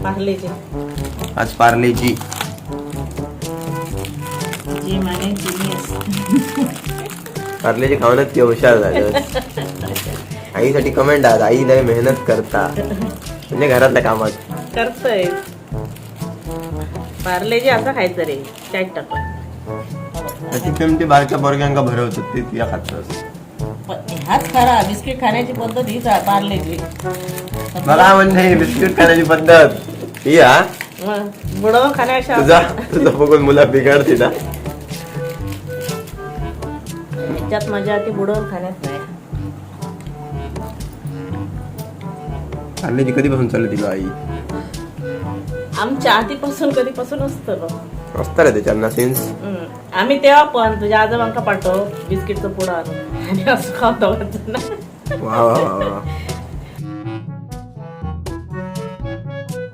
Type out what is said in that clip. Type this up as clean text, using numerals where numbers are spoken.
पार्लेजी आज पार्लेजी जी माने जीनियस. पार्लेजी खाऊनच की हुशार झालं. आईसाठी कमेंट आज आई लय मेहनत करता म्हणजे घरातल्या कामात करतोय. पार्लेजी असं खायचं रे त्यात टाकून. ती पेमटी बारक्या पोरग्यांका भरवतात ते तुया खातस. हाच खरा बिस्किट खाण्याची पद्धत हीच आहे पार्लेजी. मला म्हणजे बिस्किट खाण्याची पद्धत ही हा बुडवून खाण्यापेक्षा तुझं बघून मुलं बिघडते ना. त्यात मजा ती बुडवून खाण्यात नाही. पार्लेजी कधीपासून चालू ती आई आमच्या आधीपासून कधीपासून असतं असतं रे त्याच्यानं सेन्स. आम्ही तेव्हा पण तुझ्या आजोबांका पाठव बिस्किटचं पुढं आणून आणि असं खाऊ ना. वा वा वा वा.